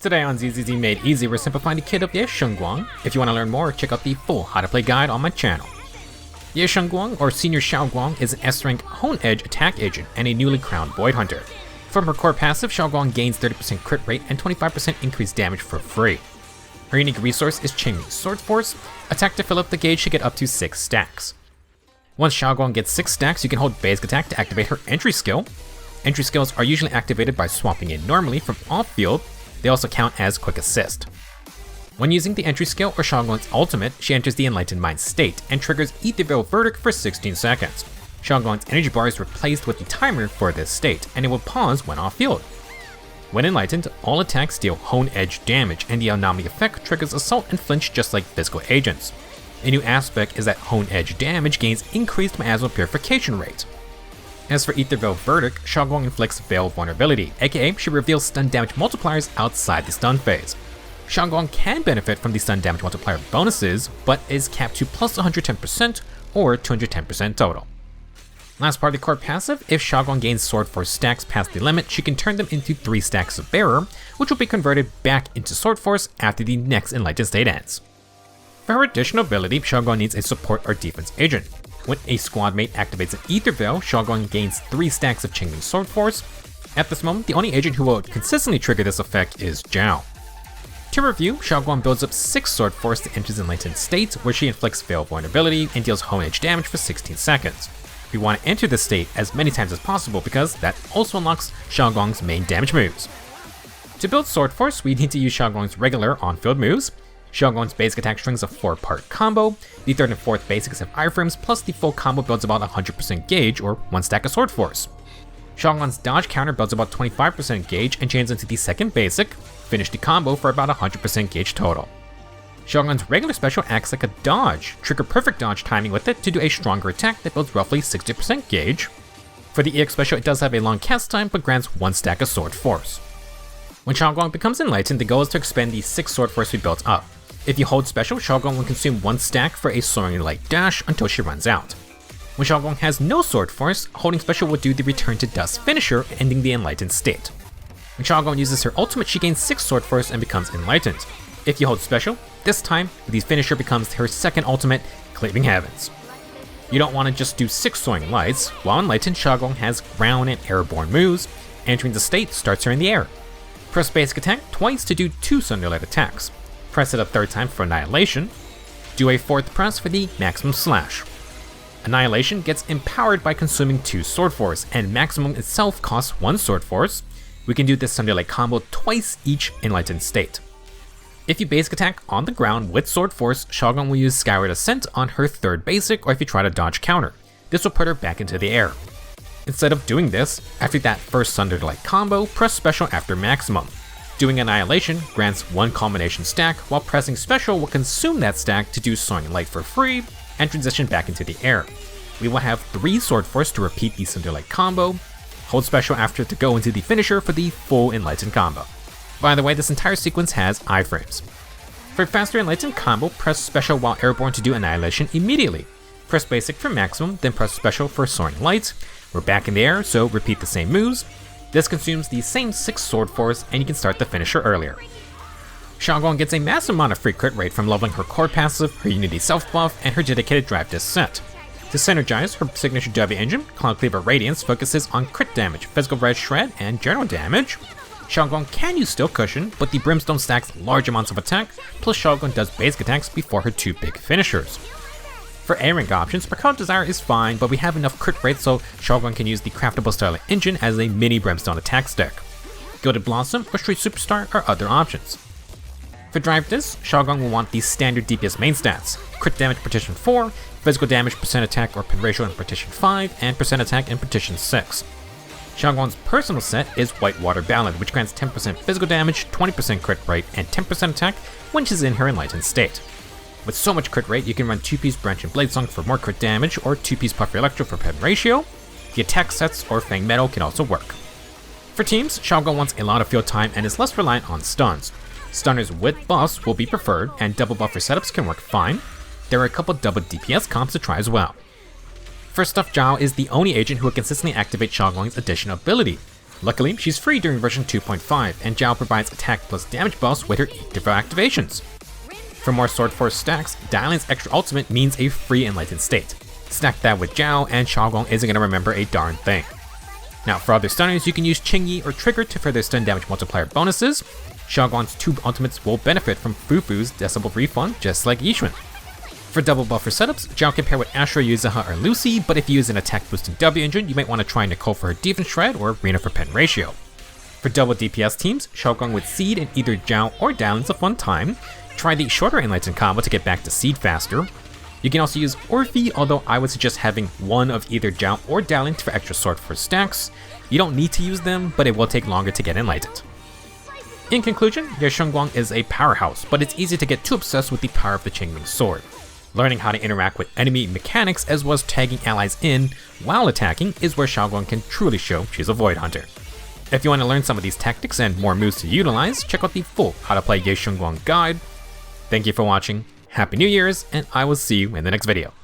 Today on ZZZ Made Easy, we're simplifying the kit of Shunguang. If you want to learn more, check out the full how to play guide on my channel. Shunguang, or Senior Xiao'Guang, is an S-rank Hone Edge attack agent and a newly crowned Void Hunter. From her core passive, Xiao'Guang gains 30% crit rate and 25% increased damage for free. Her unique resource is Chain Sword Force. Attack to fill up the gauge should get up to 6 stacks. Once Xiao'Guang gets 6 stacks, you can hold basic attack to activate her entry skill. Entry skills are usually activated by swapping in normally from off-field. They also count as quick assist. When using the entry skill or Xiao'Guang's ultimate, she enters the Enlightened Mind state and triggers Ethereal Verdict for 16 seconds. Xiao'Guang's energy bar is replaced with the timer for this state, and it will pause when off-field. When enlightened, all attacks deal Hone Edge damage, and the anomaly effect triggers assault and flinch just like physical agents. A new aspect is that Hone Edge damage gains increased miasma purification rate. As for Ethereal Verdict, Xiao'Guang inflicts Veil Vulnerability, aka she reveals stun damage multipliers outside the stun phase. Xiao'Guang can benefit from the stun damage multiplier bonuses, but is capped to plus 110% or 210% total. Last part of the core passive, if Xiao'Guang gains Sword Force stacks past the limit, she can turn them into 3 stacks of Bearer, which will be converted back into Sword Force after the next Enlightened state ends. For her additional ability, Xiao'Guang needs a support or defense agent. When a squad mate activates an Ether Veil, Xiao'Guang gains 3 stacks of Chainlink Sword Force. At this moment, the only agent who will consistently trigger this effect is Zhao. To review, Xiao'Guang builds up 6 Sword Force to enter the Enlightened state, where she inflicts Veil Vulnerability and deals Hone Edge damage for 16 seconds. We want to enter this state as many times as possible because that also unlocks Xiao'Guang's main damage moves. To build Sword Force, we need to use Xiao'Guang's regular on-field moves. Xiao'Guang's basic attack strings a 4-part combo. The 3rd and 4th basics have iframes, plus the full combo builds about 100% gauge, or 1 stack of Sword Force. Xiao'Guang's dodge counter builds about 25% gauge and chains into the 2nd basic. Finish the combo for about 100% gauge total. Xiao'Guang's regular special acts like a dodge, trigger perfect dodge timing with it to do a stronger attack that builds roughly 60% gauge. For the EX special, it does have a long cast time but grants 1 stack of Sword Force. When Xiao'Guang becomes enlightened, the goal is to expend the 6 Sword Force we built up. If you hold special, Xiao'Guang will consume 1 stack for a Soaring Light dash until she runs out. When Xiao'Guang has no Sword Force, holding special will do the Return to Dust finisher, ending the enlightened state. When Xiao'Guang uses her ultimate, she gains 6 Sword Force and becomes enlightened. If you hold special, this time, the finisher becomes her 2nd ultimate, Cleaving Heavens. You don't want to just do 6 Soaring Lights. While enlightened, Xiao'Guang has ground and airborne moves. Entering the state starts her in the air. Press basic attack twice to do 2 Sunderlight attacks. Press it a 3rd time for Annihilation. Do a 4th press for the Maximum Slash. Annihilation gets empowered by consuming 2 Sword Force, and Maximum itself costs 1 Sword Force. We can do this Sunderlight combo twice each enlightened state. If you basic attack on the ground with Sword Force, Xiao'Guang will use Skyward Ascent on her 3rd basic, or if you try to dodge counter. This will put her back into the air. Instead of doing this, after that first Sunderlight combo, press special after Maximum. Doing Annihilation grants 1 combination stack, while pressing special will consume that stack to do Soaring Light for free, and transition back into the air. We will have 3 Sword Force to repeat the Sunderlight combo. Hold special after to go into the finisher for the full Enlightened combo. By the way, this entire sequence has iframes. For a faster Enlightened combo, press special while airborne to do Annihilation immediately. Press basic for Maximum, then press special for Soaring Light. We're back in the air, so repeat the same moves. This consumes the same 6 Sword Force, and you can start the finisher earlier. Xiao'Guang gets a massive amount of free crit rate from leveling her core passive, her Unity self buff, and her dedicated drive disc set. To synergize, her signature W engine, Cloud Cleaver Radiance, focuses on crit damage, physical red shred, and general damage. Xiao'Guang can use Steel Cushion, but the Brimstone stacks large amounts of attack, plus Xiao'Guang does basic attacks before her 2 big finishers. For A-rank options, Arcane Desire is fine, but we have enough crit rate so Xiao'Guang can use the Craftable Starlight engine as a mini Brimstone attack stick. Gilded Blossom or Street Superstar are other options. For Drive Disc, Xiao'Guang will want the standard DPS main stats: crit damage partition 4, physical damage percent attack or pin ratio in partition 5, and percent attack in partition 6. Xiao'Guang's personal set is Whitewater Ballad, which grants 10% physical damage, 20% crit rate, and 10% attack when she's in her enlightened state. With so much crit rate, you can run 2-piece Branch and Blade Song for more crit damage, or 2-piece Puffy Electro for pin ratio. The attack sets or Fang Metal can also work. For teams, Xiao'Guang wants a lot of field time and is less reliant on stuns. Stunners with buffs will be preferred, and double buffer setups can work fine. There are a couple double DPS comps to try as well. First off, Zhao is the only agent who will consistently activate Xiao'Guang's additional ability. Luckily, she's free during version 2.5, and Xiao provides attack plus damage buffs with her different activations. For more Sword Force stacks, Dylan's extra ultimate means a free Enlightened state. Stack that with Xiao, and Xiao'Guang isn't going to remember a darn thing. Now, for other stunners, you can use Qingyi or Trigger to further stun damage multiplier bonuses. Xiao'Guang's 2 ultimates will benefit from Fufu's Decibel Refund, just like Yixuan. For double buffer setups, Xiao can pair with Ashura, Yuzuha, or Lucy, but if you use an attack boosting W engine, you might want to try Nicole for her defense shred or Rena for pen ratio. For double DPS teams, Xiao'Guang with Seed in either Xiao or Dylan's a fun time. Try the shorter Enlightened combo to get back to Seed faster. You can also use Orphe, although I would suggest having one of either Xiao or Dylan for extra Sword Force stacks. You don't need to use them, but it will take longer to get Enlightened. In conclusion, your Shunguang is a powerhouse, but it's easy to get too obsessed with the power of the Qingming sword. Learning how to interact with enemy mechanics as well as tagging allies in while attacking is where Xiao'Guang can truly show she's a Void Hunter. If you want to learn some of these tactics and more moves to utilize, check out the full How to Play Ye Shunguang guide. Thank you for watching, Happy New Year's, and I will see you in the next video.